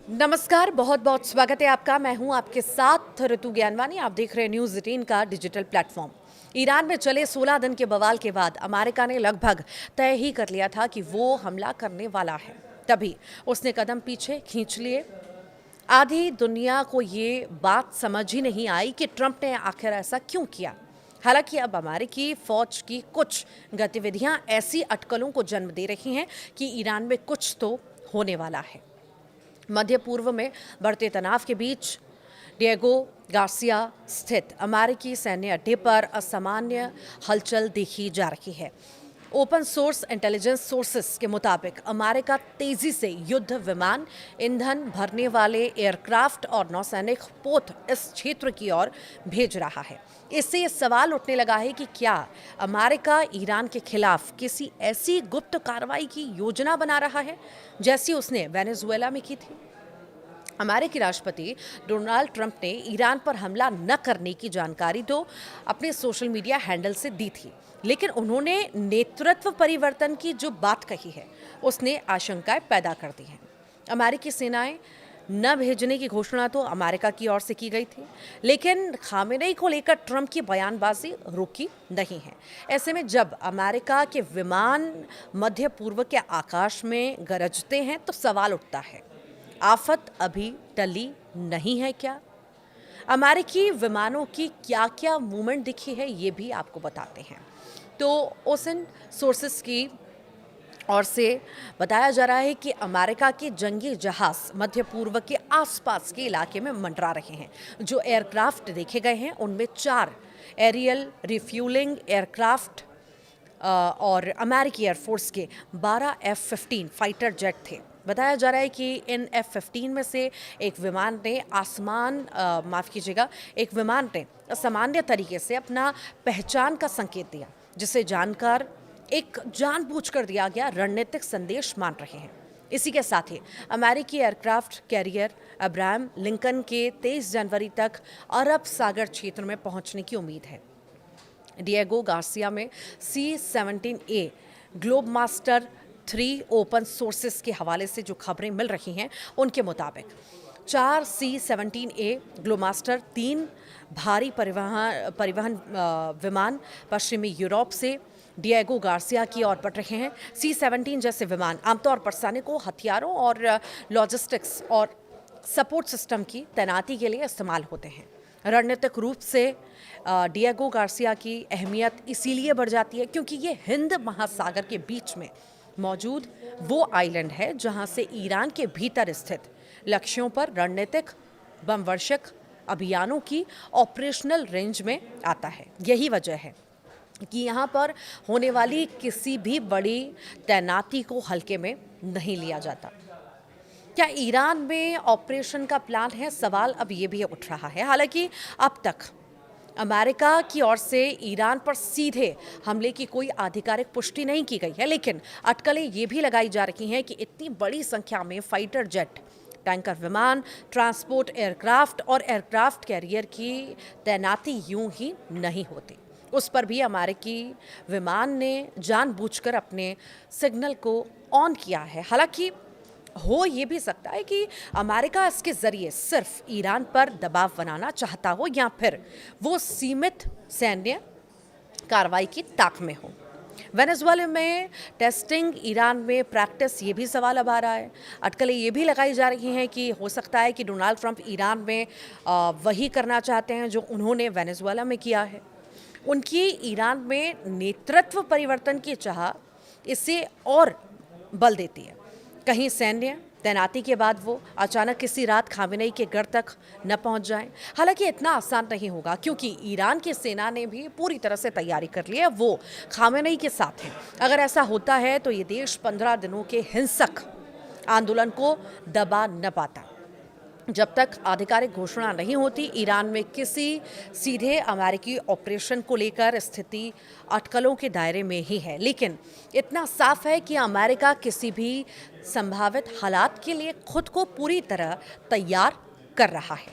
नमस्कार, बहुत बहुत स्वागत है आपका। मैं हूं आपके साथ ऋतु ज्ञानवानी। आप देख रहे हैं न्यूज़ 18 का डिजिटल प्लेटफॉर्म। ईरान में चले 16 दिन के बवाल के बाद अमेरिका ने लगभग तय ही कर लिया था कि वो हमला करने वाला है। तभी उसने कदम पीछे खींच लिए। आधी दुनिया को ये बात समझ ही नहीं आई कि ट्रंप ने आखिर ऐसा क्यों किया। हालांकि अब अमेरिकी फौज की कुछ गतिविधियां ऐसी अटकलों को जन्म दे रही हैं कि ईरान में कुछ तो होने वाला है। मध्य पूर्व में बढ़ते तनाव के बीच डिएगो गार्सिया स्थित अमेरिकी सैन्य अड्डे पर असामान्य हलचल देखी जा रही है। ओपन सोर्स इंटेलिजेंस सोर्सेस के मुताबिक अमेरिका तेजी से युद्ध विमान, ईंधन भरने वाले एयरक्राफ्ट और नौसैनिक पोत इस क्षेत्र की ओर भेज रहा है। इससे ये सवाल उठने लगा है कि क्या अमेरिका ईरान के खिलाफ किसी ऐसी गुप्त कार्रवाई की योजना बना रहा है जैसी उसने वेनेजुएला में की थी। अमेरिकी राष्ट्रपति डोनाल्ड ट्रंप ने ईरान पर हमला न करने की जानकारी तो अपने सोशल मीडिया हैंडल से दी थी, लेकिन उन्होंने नेतृत्व परिवर्तन की जो बात कही है उसने आशंकाएं पैदा कर दी हैं। अमेरिकी सेनाएं न भेजने की घोषणा तो अमेरिका की ओर से की गई थी, लेकिन खामेनेई को लेकर ट्रंप की बयानबाजी रुकी नहीं है। ऐसे में जब अमेरिका के विमान मध्य पूर्व के आकाश में गरजते हैं तो सवाल उठता है, आफत अभी टली नहीं है क्या? अमेरिकी विमानों की क्या क्या मूवमेंट दिखी है ये भी आपको बताते हैं। तो ओसन सोर्सेस की और से बताया जा रहा है कि अमेरिका के जंगी जहाज मध्य पूर्व के आसपास के इलाके में मंडरा रहे हैं। जो एयरक्राफ्ट देखे गए हैं उनमें 4 एरियल रिफ्यूलिंग एयरक्राफ्ट और अमेरिकी एयरफोर्स के 12 F-15 फाइटर जेट थे। बताया जा रहा है कि इन F-15 में से एक विमान ने एक विमान ने असामान्य तरीके से अपना पहचान का संकेत दिया, जिसे जानकर एक जानबूझकर दिया गया रणनीतिक संदेश मान रहे हैं। इसी के साथ ही अमेरिकी एयरक्राफ्ट कैरियर अब्राहम लिंकन के 23 जनवरी तक अरब सागर क्षेत्र में पहुंचने की उम्मीद है। डिएगो गार्सिया में C-17A ग्लोबमास्टर 3 ओपन सोर्सेस के हवाले से जो खबरें मिल रही हैं उनके मुताबिक 4 C-17A ग्लोबमास्टर 3 भारी परिवहन विमान पश्चिमी यूरोप से डिएगो गार्सिया की ओर बढ़ रहे हैं। C-17 जैसे विमान आमतौर पर सैनिकों, हथियारों और लॉजिस्टिक्स और सपोर्ट सिस्टम की तैनाती के लिए इस्तेमाल होते हैं। रणनीतिक रूप से डिएगो गार्सिया की अहमियत इसीलिए बढ़ जाती है क्योंकि ये हिंद महासागर के बीच में मौजूद वो आइलैंड है जहां से ईरान के भीतर स्थित लक्ष्यों पर रणनीतिक बमवर्षक अभियानों की ऑपरेशनल रेंज में आता है। यही वजह है कि यहाँ पर होने वाली किसी भी बड़ी तैनाती को हल्के में नहीं लिया जाता। क्या ईरान में ऑपरेशन का प्लान है? सवाल अब ये भी उठ रहा है। हालांकि अब तक अमेरिका की ओर से ईरान पर सीधे हमले की कोई आधिकारिक पुष्टि नहीं की गई है, लेकिन अटकलें ये भी लगाई जा रही हैं कि इतनी बड़ी संख्या में फाइटर जेट, टैंकर विमान, ट्रांसपोर्ट एयरक्राफ्ट और एयरक्राफ्ट कैरियर की तैनाती यूं ही नहीं होती। उस पर भी अमेरिकी विमान ने जानबूझकर अपने सिग्नल को ऑन किया है। हालांकि हो ये भी सकता है कि अमेरिका इसके जरिए सिर्फ ईरान पर दबाव बनाना चाहता हो या फिर वो सीमित सैन्य कार्रवाई की ताक में हो। वेनेजुएला में टेस्टिंग, ईरान में प्रैक्टिस, ये भी सवाल अब आ रहा है। अटकलें ये भी लगाई जा रही हैं कि हो सकता है कि डोनाल्ड ट्रंप ईरान में वही करना चाहते हैं जो उन्होंने वेनेजुएला में किया है। उनकी ईरान में नेतृत्व परिवर्तन की चाह इसे और बल देती है। कहीं सैन्य तैनाती के बाद वो अचानक किसी रात खामेनेई के घर तक न पहुंच जाएं। हालांकि इतना आसान नहीं होगा क्योंकि ईरान की सेना ने भी पूरी तरह से तैयारी कर ली है, वो खामेनेई के साथ है। अगर ऐसा होता है तो ये देश 15 दिनों के हिंसक आंदोलन को दबा न पाता। जब तक आधिकारिक घोषणा नहीं होती, ईरान में किसी सीधे अमेरिकी ऑपरेशन को लेकर स्थिति अटकलों के दायरे में ही है। लेकिन इतना साफ है कि अमेरिका किसी भी संभावित हालात के लिए खुद को पूरी तरह तैयार कर रहा है।